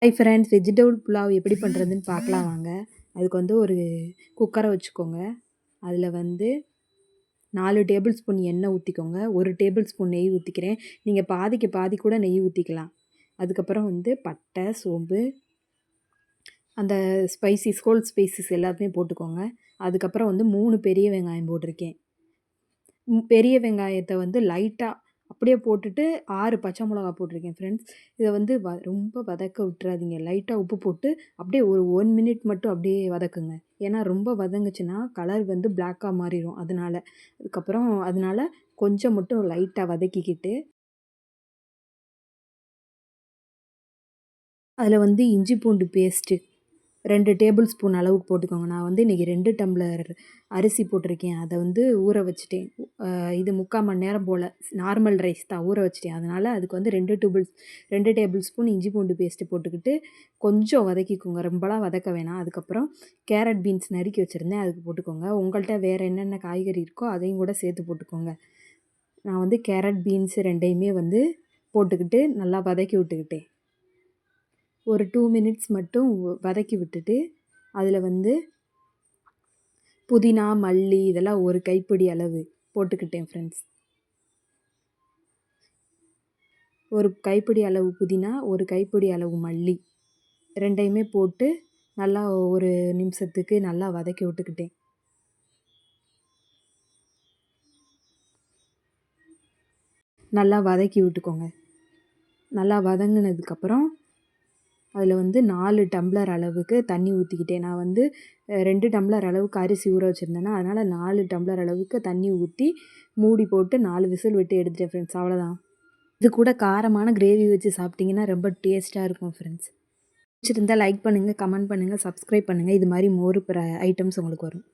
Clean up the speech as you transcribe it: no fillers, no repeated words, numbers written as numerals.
Hi friends, vegetable pulao எப்படி பண்ணுறதுன்னு பார்க்கலாம் வாங்க. அதுக்கு வந்து ஒரு குக்கரை வச்சுக்கோங்க. அதில் வந்து 4 டேபிள் ஸ்பூன் எண்ணெய் ஊற்றிக்கோங்க. 1 டேபிள் ஸ்பூன் நெய் ஊற்றிக்கிறேன். நீங்கள் பாதிக்கு பாதி கூட நெய் ஊற்றிக்கலாம். அதுக்கப்புறம் வந்து பட்டை, சோம்பு, அந்த ஸ்பைசிஸ், ஹோல் ஸ்பைசஸ் எல்லாத்தையும் போட்டுக்கோங்க. அதுக்கப்புறம் வந்து 3 பெரிய வெங்காயம் போட்டிருக்கேன். பெரிய வெங்காயத்தை வந்து லைட்டாக அப்படியே போட்டுட்டு 6 பச்சை மிளகா போட்டிருக்கேன் ஃப்ரெண்ட்ஸ். இதை வந்து ரொம்ப வதக்க விட்டுறாதீங்க. லைட்டாக உப்பு போட்டு அப்படியே ஒரு 1 மினிட் மட்டும் அப்படியே வதக்குங்க. ஏன்னா ரொம்ப வதங்குச்சுன்னா கலர் வந்து பிளாக்காக மாறிடும். அதனால கொஞ்சம் மட்டும் லைட்டாக வதக்கிக்கிட்டு அதில் வந்து இஞ்சி பூண்டு பேஸ்ட்டு 2 டேபிள் ஸ்பூன் அளவுக்கு போட்டுக்கோங்க. நான் வந்து இன்றைக்கி 2 டம்ளர் அரிசி போட்டிருக்கேன். அதை வந்து ஊற வச்சுட்டேன். இது 3/4 மணி நேரம் போல் நார்மல் ரைஸ் தான் ஊற வச்சுட்டேன். அதனால் அதுக்கு வந்து 2 டேபிள் ஸ்பூன் இஞ்சி பூண்டு பேஸ்ட்டு போட்டுக்கிட்டு கொஞ்சம் வதக்கிக்கோங்க. ரொம்பலாம் வதக்க வேணாம். அதுக்கப்புறம் கேரட் பீன்ஸ் நறுக்கி வச்சுருந்தேன், அதுக்கு போட்டுக்கோங்க. உங்கள்கிட்ட வேறு என்னென்ன காய்கறி இருக்கோ அதையும் கூட சேர்த்து போட்டுக்கோங்க. நான் வந்து கேரட் பீன்ஸ் 2யுமே வந்து போட்டுக்கிட்டு நல்லா வதக்கி விட்டுக்கிட்டேன். ஒரு 2 மினிட்ஸ் மட்டும் வதக்கி விட்டுட்டு அதில் வந்து புதினா, மல்லி இதெல்லாம் ஒரு கைப்பிடி அளவு போட்டுக்கிட்டேன் ஃப்ரெண்ட்ஸ். ஒரு கைப்பிடி அளவு புதினா, ஒரு கைப்பிடி அளவு மல்லி 2யுமே போட்டு நல்லா ஒரு நிமிஷத்துக்கு நல்லா வதக்கி விட்டுக்கிட்டேன். நல்லா வதக்கி விட்டுக்கோங்க. நல்லா வதங்கினதுக்கப்புறம் அதில் வந்து 4 டம்ளர் அளவுக்கு தண்ணி ஊற்றிக்கிட்டேன். நான் வந்து 2 டம்ளர் அளவுக்கு அரிசி ஊற வச்சுருந்தேன்னா, அதனால் 4 டம்ளர் அளவுக்கு தண்ணி ஊற்றி மூடி போட்டு 4 விசில் விட்டு எடுத்துட்டேன் ஃப்ரெண்ட்ஸ். அவ்வளோதான். இது கூட காரமான கிரேவி வச்சு சாப்பிட்டிங்கன்னா ரொம்ப டேஸ்ட்டாக இருக்கும் ஃப்ரெண்ட்ஸ். பிடிச்சிருந்தா லைக் பண்ணுங்கள், கமெண்ட் பண்ணுங்கள், சப்ஸ்கிரைப் பண்ணுங்கள். இது மாதிரி மோர் ஐட்டம்ஸ் உங்களுக்கு வரும்.